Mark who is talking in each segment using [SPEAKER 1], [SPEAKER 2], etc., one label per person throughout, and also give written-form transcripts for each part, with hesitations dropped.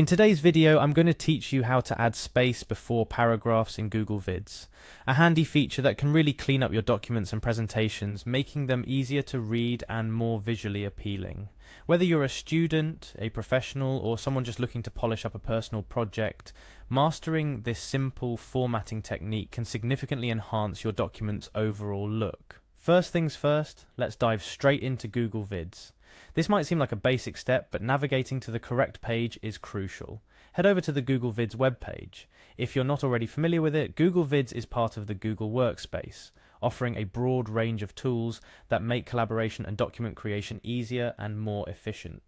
[SPEAKER 1] In today's video, I'm going to teach you how to add space before paragraphs in Google Vids, a handy feature that can really clean up your documents and presentations, making them easier to read and more visually appealing. Whether you're a student, a professional, or someone just looking to polish up a personal project, mastering this simple formatting technique can significantly enhance your document's overall look. First things first, let's dive straight into Google Vids. This might seem like a basic step, but navigating to the correct page is crucial. Head over to the Google Vids webpage. If you're not already familiar with it, Google Vids is part of the Google Workspace, offering a broad range of tools that make collaboration and document creation easier and more efficient.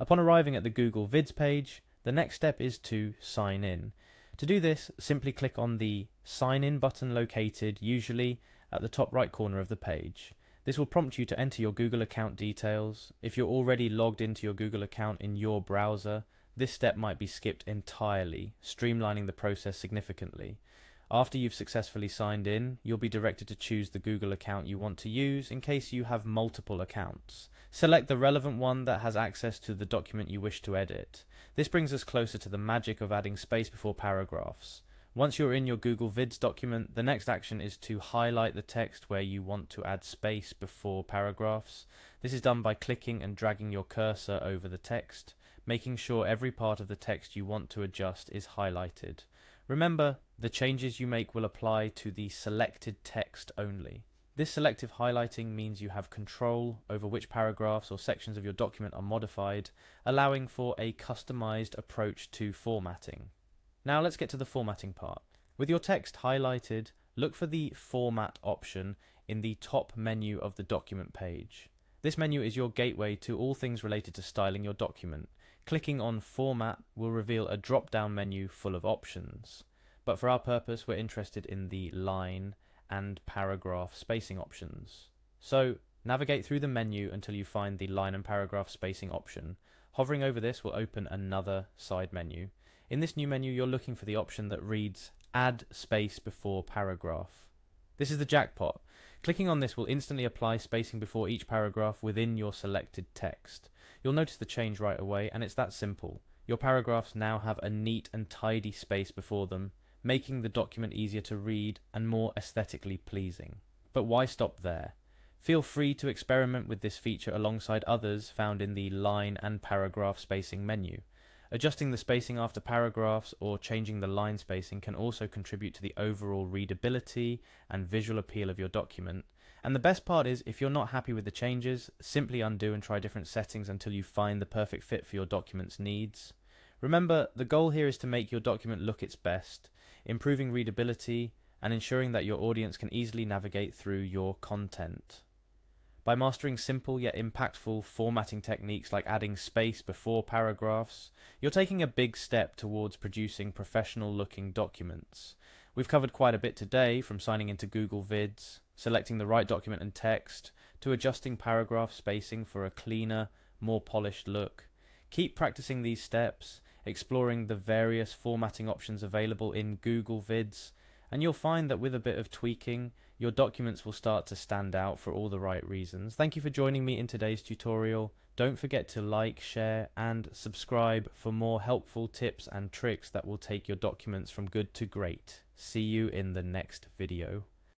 [SPEAKER 1] Upon arriving at the Google Vids page, the next step is to sign in. To do this, simply click on the Sign In button located, usually at the top right corner of the page. This will prompt you to enter your Google account details. If you're already logged into your Google account in your browser, this step might be skipped entirely, streamlining the process significantly. After you've successfully signed in, you'll be directed to choose the Google account you want to use in case you have multiple accounts. Select the relevant one that has access to the document you wish to edit. This brings us closer to the magic of adding space before paragraphs. Once you're in your Google Vids document, the next action is to highlight the text where you want to add space before paragraphs. This is done by clicking and dragging your cursor over the text, making sure every part of the text you want to adjust is highlighted. Remember, the changes you make will apply to the selected text only. This selective highlighting means you have control over which paragraphs or sections of your document are modified, allowing for a customized approach to formatting. Now let's get to the formatting part. With your text highlighted, look for the Format option in the top menu of the document page. This menu is your gateway to all things related to styling your document. Clicking on Format will reveal a drop-down menu full of options. But for our purpose, we're interested in the line and paragraph spacing options. So navigate through the menu until you find the line and paragraph spacing option. Hovering over this will open another side menu. In this new menu, you're looking for the option that reads Add Space Before Paragraph. This is the jackpot. Clicking on this will instantly apply spacing before each paragraph within your selected text. You'll notice the change right away, and it's that simple. Your paragraphs now have a neat and tidy space before them, making the document easier to read and more aesthetically pleasing. But why stop there? Feel free to experiment with this feature alongside others found in the line and paragraph spacing menu. Adjusting the spacing after paragraphs or changing the line spacing can also contribute to the overall readability and visual appeal of your document. And the best part is, if you're not happy with the changes, simply undo and try different settings until you find the perfect fit for your document's needs. Remember, the goal here is to make your document look its best, improving readability and ensuring that your audience can easily navigate through your content. By mastering simple yet impactful formatting techniques like adding space before paragraphs, you're taking a big step towards producing professional-looking documents. We've covered quite a bit today, from signing into Google Vids, selecting the right document and text, to adjusting paragraph spacing for a cleaner, more polished look. Keep practicing these steps, exploring the various formatting options available in Google Vids, and you'll find that with a bit of tweaking, your documents will start to stand out for all the right reasons. Thank you for joining me in today's tutorial. Don't forget to like, share, and subscribe for more helpful tips and tricks that will take your documents from good to great. See you in the next video.